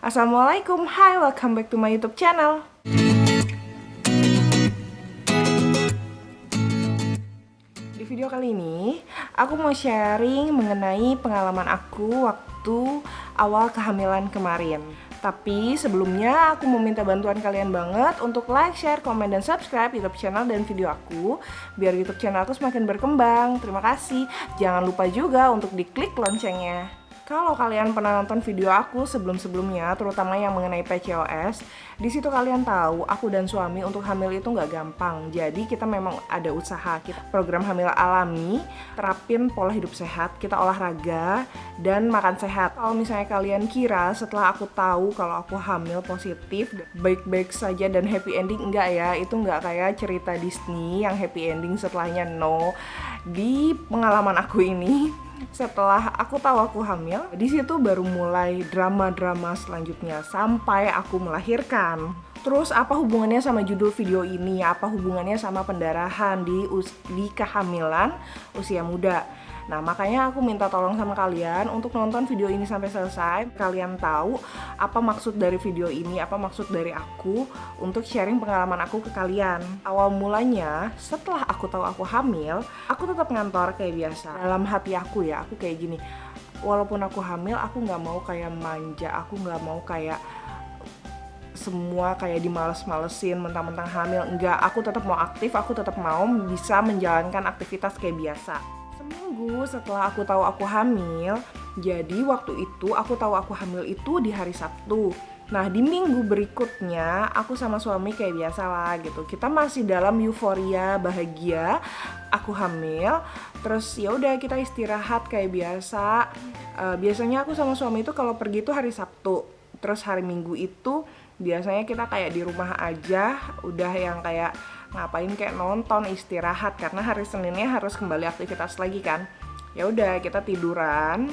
Assalamualaikum, hi, welcome back to my YouTube channel. Di video kali ini, aku mau sharing mengenai pengalaman aku waktu awal kehamilan kemarin. Tapi sebelumnya aku mau minta bantuan kalian banget untuk like, share, komen, dan subscribe YouTube channel dan video aku biar YouTube channel aku semakin berkembang. Terima kasih. Jangan lupa juga untuk diklik loncengnya. Kalau kalian pernah nonton video aku sebelum-sebelumnya, terutama yang mengenai PCOS, di situ kalian tahu aku dan suami untuk hamil itu nggak gampang. Jadi kita memang ada usaha, kita program hamil alami, terapin pola hidup sehat, kita olahraga, dan makan sehat. Kalau misalnya kalian kira setelah aku tahu kalau aku hamil positif, baik-baik saja dan happy ending, enggak ya, itu nggak kayak cerita Disney yang happy ending setelahnya, no. Di pengalaman aku ini, setelah aku tahu aku hamil, di situ baru mulai drama-drama selanjutnya sampai aku melahirkan. Terus apa hubungannya sama judul video ini? Apa hubungannya sama pendarahan di kehamilan usia muda? Nah, makanya aku minta tolong sama kalian untuk nonton video ini sampai selesai. Kalian tahu apa maksud dari video ini, apa maksud dari aku untuk sharing pengalaman aku ke kalian. Awal mulanya, setelah aku tahu aku hamil, aku tetap ngantor kayak biasa. Dalam hati aku ya, aku kayak gini. Walaupun aku hamil, aku nggak mau kayak manja, aku nggak mau kayak semua kayak dimales-malesin mentang-mentang hamil. Enggak, aku tetap mau aktif, aku tetap mau bisa menjalankan aktivitas kayak biasa. Seminggu setelah aku tahu aku hamil, jadi waktu itu aku tahu aku hamil itu di hari Sabtu. Nah, di minggu berikutnya aku sama suami kayak biasa lah gitu. Kita masih dalam euforia, bahagia, aku hamil. Terus ya udah kita istirahat kayak biasa. Biasanya aku sama suami itu kalau pergi itu hari Sabtu. Terus hari Minggu itu biasanya kita kayak di rumah aja, udah yang kayak ngapain kayak nonton, istirahat, karena hari Seninnya harus kembali aktivitas lagi kan. Ya udah kita tiduran.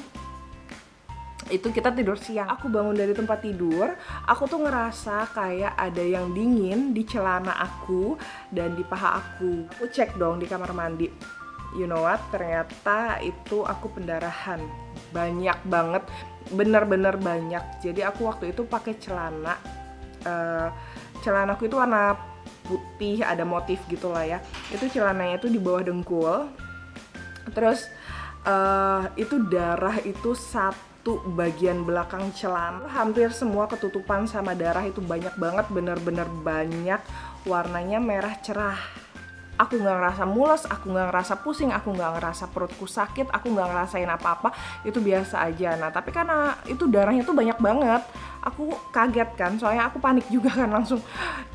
Itu kita tidur siang. Aku bangun dari tempat tidur, aku tuh ngerasa kayak ada yang dingin di celana aku dan di paha aku. Aku cek dong di kamar mandi. You know what? Ternyata itu aku pendarahan. Banyak banget, bener-bener banyak. Jadi aku waktu itu pakai celana. Celanaku itu warna putih, ada motif gitu lah ya. Itu celananya itu di bawah dengkul. Terus itu darah itu satu bagian belakang celana. Hampir semua ketutupan sama darah, itu banyak banget, bener-bener banyak. Warnanya merah cerah. Aku gak ngerasa mules, aku gak ngerasa pusing, aku gak ngerasa perutku sakit, aku gak ngerasain apa-apa, itu biasa aja. Nah, tapi karena itu darahnya tuh banyak banget, aku kaget kan, soalnya aku panik juga kan, langsung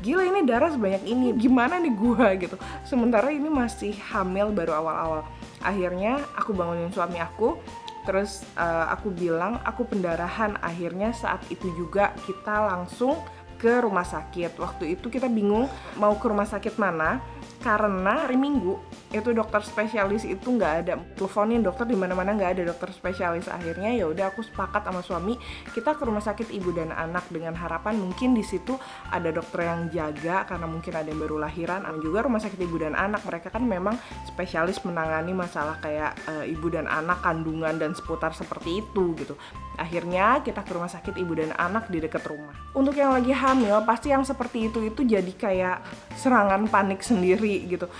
gila ini darah sebanyak ini, gimana nih gua gitu. Sementara ini masih hamil baru awal-awal. Akhirnya aku bangunin suami aku, terus aku bilang aku pendarahan. Akhirnya saat itu juga kita langsung ke rumah sakit. Waktu itu kita bingung mau ke rumah sakit mana, karena hari Minggu itu dokter spesialis itu nggak ada. Teleponin dokter di mana-mana nggak ada dokter spesialis. Akhirnya ya udah aku sepakat sama suami, kita ke rumah sakit ibu dan anak dengan harapan mungkin di situ ada dokter yang jaga karena mungkin ada yang baru lahiran. Dan juga rumah sakit ibu dan anak, mereka kan memang spesialis menangani masalah kayak ibu dan anak, kandungan dan seputar seperti itu gitu. Akhirnya kita ke rumah sakit ibu dan anak di dekat rumah. Untuk yang lagi hamil, pasti yang seperti itu jadi kayak serangan panik sendiri gitu.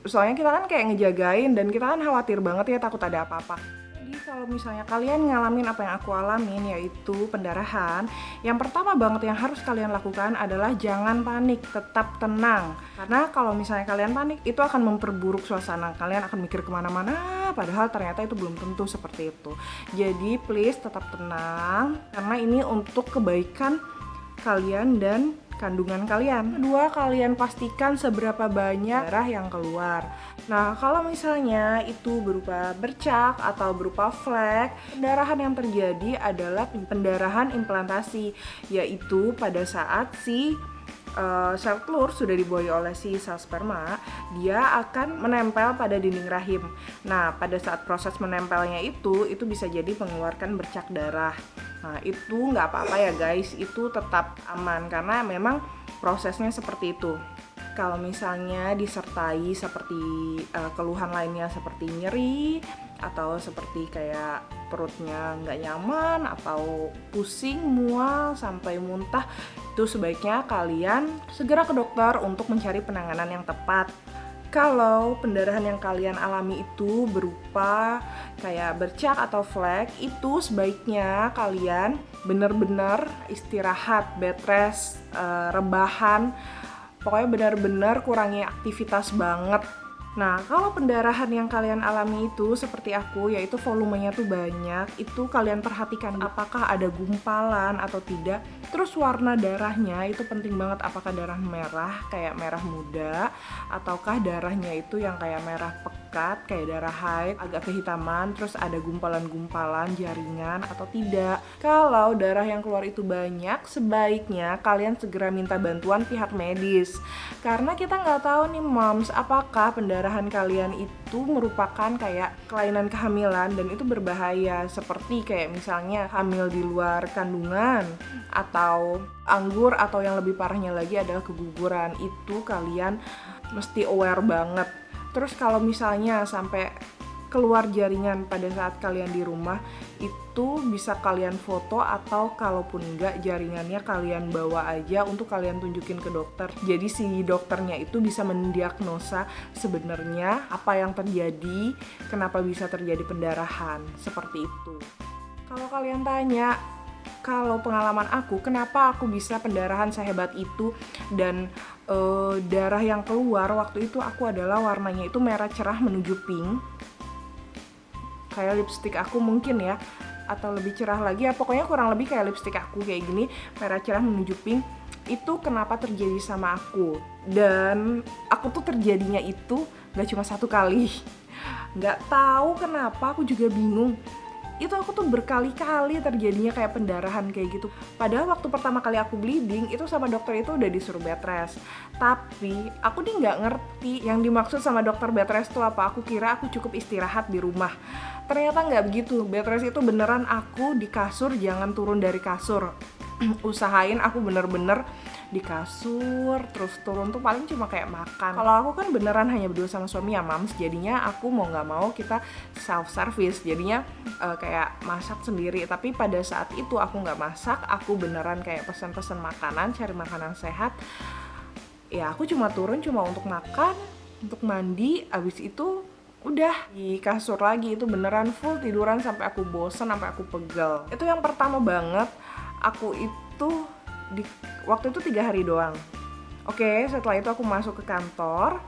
Soalnya kita kan kayak ngejagain dan kita kan khawatir banget ya, takut ada apa-apa. Jadi kalau misalnya kalian ngalamin apa yang aku alamin, yaitu pendarahan, yang pertama banget yang harus kalian lakukan adalah jangan panik, tetap tenang. Karena kalau misalnya kalian panik, itu akan memperburuk suasana. Kalian akan mikir kemana-mana, padahal ternyata itu belum tentu seperti itu. Jadi please tetap tenang, karena ini untuk kebaikan kalian dan kandungan kalian. Kedua, kalian pastikan seberapa banyak darah yang keluar. Nah, kalau misalnya itu berupa bercak atau berupa flek, pendarahan yang terjadi adalah pendarahan implantasi, yaitu pada saat si sel telur sudah dibuahi oleh si sel sperma, dia akan menempel pada dinding rahim. Nah, pada saat proses menempelnya itu bisa jadi mengeluarkan bercak darah. Nah, itu nggak apa-apa ya guys, itu tetap aman karena memang prosesnya seperti itu. Kalau misalnya disertai seperti keluhan lainnya seperti nyeri atau seperti kayak perutnya nggak nyaman atau pusing, mual, sampai muntah, itu sebaiknya kalian segera ke dokter untuk mencari penanganan yang tepat. Kalau pendarahan yang kalian alami itu berupa kayak bercak atau flek, itu sebaiknya kalian benar-benar istirahat, bed rest, rebahan, pokoknya benar-benar kurangi aktivitas banget. Nah, kalau pendarahan yang kalian alami itu seperti aku, yaitu volumenya tuh banyak, itu kalian perhatikan apakah ada gumpalan atau tidak. Terus warna darahnya itu penting banget, apakah darah merah kayak merah muda, ataukah darahnya itu yang kayak merah pekat kayak darah haid, agak kehitaman, terus ada gumpalan-gumpalan jaringan atau tidak. Kalau darah yang keluar itu banyak, sebaiknya kalian segera minta bantuan pihak medis. Karena kita nggak tahu nih moms, apakah pendarahan kalian itu merupakan kayak kelainan kehamilan dan itu berbahaya, seperti kayak misalnya hamil di luar kandungan atau anggur, atau yang lebih parahnya lagi adalah keguguran. Itu kalian mesti aware banget. Terus kalau misalnya sampai keluar jaringan pada saat kalian di rumah, itu bisa kalian foto, atau kalaupun enggak, jaringannya kalian bawa aja untuk kalian tunjukin ke dokter. Jadi si dokternya itu bisa mendiagnosa sebenarnya apa yang terjadi, kenapa bisa terjadi pendarahan, seperti itu. Kalau kalian tanya, kalau pengalaman aku, kenapa aku bisa pendarahan sehebat itu, dan darah yang keluar waktu itu aku adalah warnanya itu merah cerah menuju pink, kayak lipstik aku mungkin ya, atau lebih cerah lagi ya, pokoknya kurang lebih kayak lipstik aku kayak gini, merah cerah menuju pink. Itu kenapa terjadi sama aku, dan aku tuh terjadinya itu gak cuma satu kali, gak tahu kenapa, aku juga bingung. Itu aku tuh berkali-kali terjadinya kayak pendarahan kayak gitu. Padahal waktu pertama kali aku bleeding itu sama dokter itu udah disuruh bed rest. Tapi aku nih nggak ngerti yang dimaksud sama dokter bed rest itu apa. Aku kira aku cukup istirahat di rumah. Ternyata nggak begitu. Bed rest itu beneran aku di kasur, jangan turun dari kasur. Usahain aku bener-bener di kasur, terus turun tuh paling cuma kayak makan. Kalau aku kan beneran hanya berdua sama suami ya mams, jadinya aku mau nggak mau kita self service, jadinya kayak masak sendiri. Tapi pada saat itu aku nggak masak, aku beneran kayak pesan-pesan makanan, cari makanan sehat. Ya aku cuma turun cuma untuk makan, untuk mandi, abis itu udah di kasur lagi. Itu beneran full tiduran sampai aku bosan, sampai aku pegel. Itu yang pertama banget. Aku itu waktu itu 3 hari doang. Oke, setelah itu aku masuk ke kantor.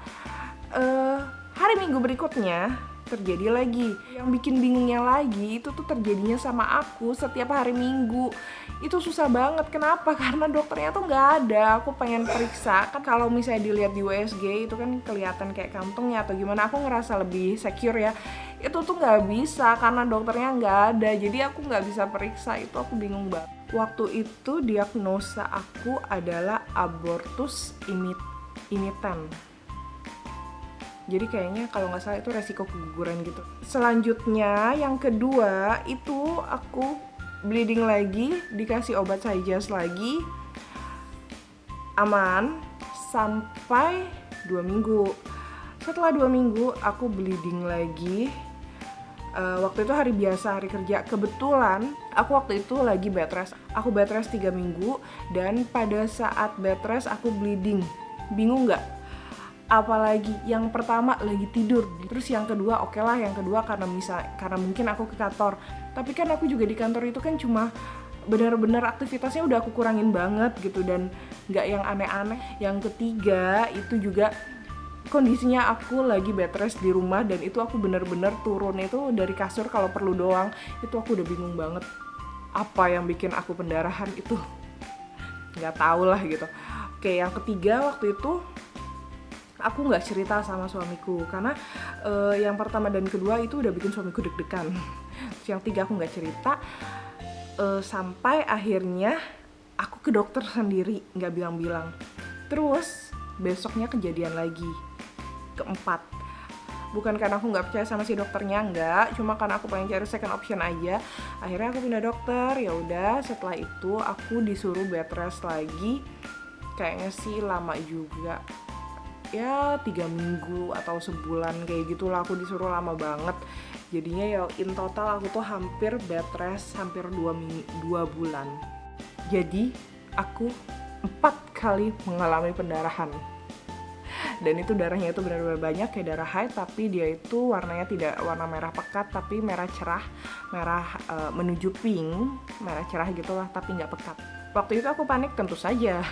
Hari Minggu berikutnya terjadi lagi. Yang bikin bingungnya lagi, itu tuh terjadinya sama aku setiap hari Minggu. Itu susah banget. Kenapa? Karena dokternya tuh nggak ada. Aku pengen periksa. Kan kalau misalnya dilihat di USG itu kan kelihatan kayak kantongnya atau gimana. Aku ngerasa lebih secure ya. Itu tuh nggak bisa karena dokternya nggak ada. Jadi aku nggak bisa periksa. Itu aku bingung banget. Waktu itu diagnosa aku adalah abortus imitan. Jadi kayaknya kalau nggak salah itu resiko keguguran gitu. Selanjutnya yang kedua itu aku bleeding lagi, dikasih obat Syjaz lagi, aman sampai 2 minggu. Setelah 2 minggu aku bleeding lagi. Waktu itu hari biasa, hari kerja. Kebetulan aku waktu itu lagi bed rest. Aku bed rest 3 minggu dan pada saat bed rest aku bleeding. Bingung nggak? Apalagi yang pertama lagi tidur, terus yang kedua oke lah, yang kedua karena mungkin aku ke kantor. Tapi kan aku juga di kantor itu kan cuma benar-benar aktivitasnya udah aku kurangin banget gitu dan nggak yang aneh-aneh. Yang ketiga itu juga kondisinya aku lagi bed rest di rumah dan itu aku bener-bener turun itu dari kasur kalau perlu doang. Itu aku udah bingung banget apa yang bikin aku pendarahan itu, nggak tahu lah gitu. Oke, yang ketiga waktu itu aku nggak cerita sama suamiku karena yang pertama dan kedua itu udah bikin suamiku deg-degan. Yang tiga aku nggak cerita sampai akhirnya aku ke dokter sendiri, nggak bilang-bilang. Terus besoknya kejadian lagi. Keempat, bukan karena aku nggak percaya sama si dokternya, nggak, cuma karena aku pengen cari second option aja. Akhirnya aku pindah dokter. Ya udah, setelah itu aku disuruh bed rest lagi. Kayaknya sih lama juga, ya 3 minggu atau sebulan kayak gitulah. Aku disuruh lama banget. Jadinya ya in total aku tuh hampir bed rest hampir 2 bulan. Jadi aku 4 kali mengalami pendarahan. Dan itu darahnya itu benar-benar banyak kayak darah haid, tapi dia itu warnanya tidak warna merah pekat tapi merah cerah, merah menuju pink, merah cerah gitulah tapi nggak pekat. Waktu itu aku panik tentu saja.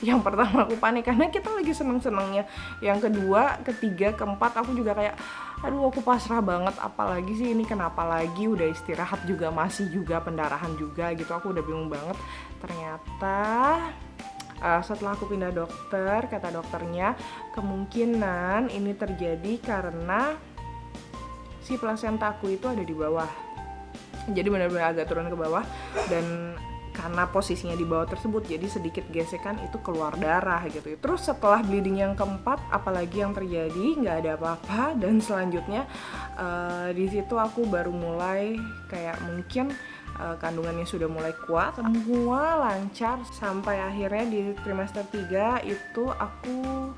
Yang pertama aku panik karena kita lagi seneng-senengnya. Yang kedua, ketiga, keempat aku juga kayak aduh aku pasrah banget, apalagi sih ini kenapa lagi, udah istirahat juga masih juga pendarahan juga gitu, aku udah bingung banget. Ternyata setelah aku pindah dokter, kata dokternya kemungkinan ini terjadi karena si plasenta aku itu ada di bawah. Jadi benar-benar agak turun ke bawah, dan karena posisinya di bawah tersebut jadi sedikit gesekan itu keluar darah gitu. Terus setelah bleeding yang keempat, apalagi yang terjadi, nggak ada apa-apa. Dan selanjutnya di situ aku baru mulai kayak mungkin kandungannya sudah mulai kuat, semua lancar sampai akhirnya di trimester 3 itu aku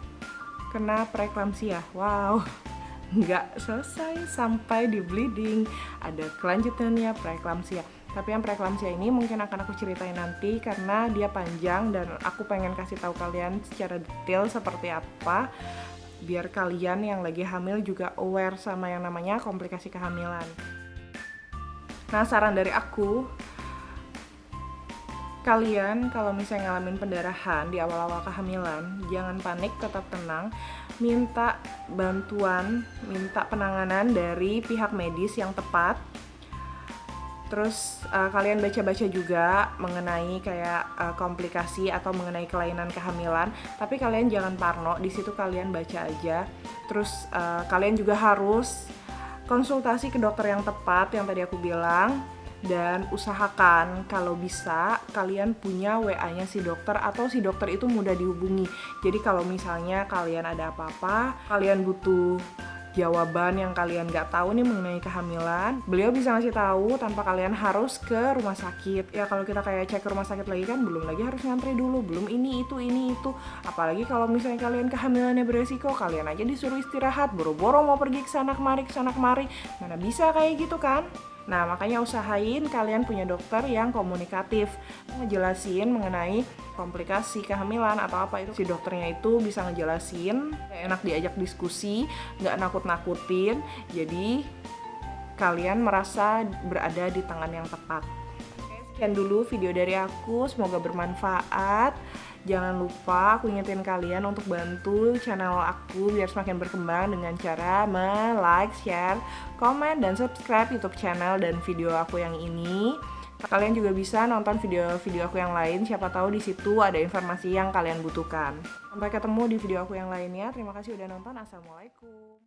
kena preeklamsia. Wow, nggak selesai sampai di bleeding, ada kelanjutannya preeklamsia. Tapi yang preeklamsia ini mungkin akan aku ceritain nanti karena dia panjang dan aku pengen kasih tahu kalian secara detail seperti apa biar kalian yang lagi hamil juga aware sama yang namanya komplikasi kehamilan. Nah, saran dari aku, kalian kalau misalnya ngalamin pendarahan di awal-awal kehamilan, jangan panik, tetap tenang, minta bantuan, minta penanganan dari pihak medis yang tepat. Terus kalian baca-baca juga mengenai kayak komplikasi atau mengenai kelainan kehamilan, tapi kalian jangan parno, di situ kalian baca aja. Terus kalian juga harus konsultasi ke dokter yang tepat yang tadi aku bilang, dan usahakan kalau bisa kalian punya WA-nya si dokter atau si dokter itu mudah dihubungi. Jadi kalau misalnya kalian ada apa-apa, kalian butuh jawaban yang kalian nggak tahu nih mengenai kehamilan, beliau bisa ngasih tahu tanpa kalian harus ke rumah sakit. Ya kalau kita kayak cek ke rumah sakit lagi kan belum lagi harus ngantri dulu, belum ini itu. Apalagi kalau misalnya kalian kehamilannya beresiko, kalian aja disuruh istirahat, boro-boro mau pergi ke sana kemari, mana bisa kayak gitu kan? Nah, makanya usahain kalian punya dokter yang komunikatif, ngejelasin mengenai komplikasi kehamilan atau apa itu. Si dokternya itu bisa ngejelasin, enak diajak diskusi, nggak nakut-nakutin. Jadi kalian merasa berada di tangan yang tepat. Oke, sekian dulu video dari aku, semoga bermanfaat. Jangan lupa aku ingetin kalian untuk bantu channel aku biar semakin berkembang dengan cara like, share, komen, dan subscribe YouTube channel dan video aku yang ini. Kalian juga bisa nonton video-video aku yang lain, siapa tahu di situ ada informasi yang kalian butuhkan. Sampai ketemu di video aku yang lainnya. Terima kasih udah nonton. Assalamualaikum.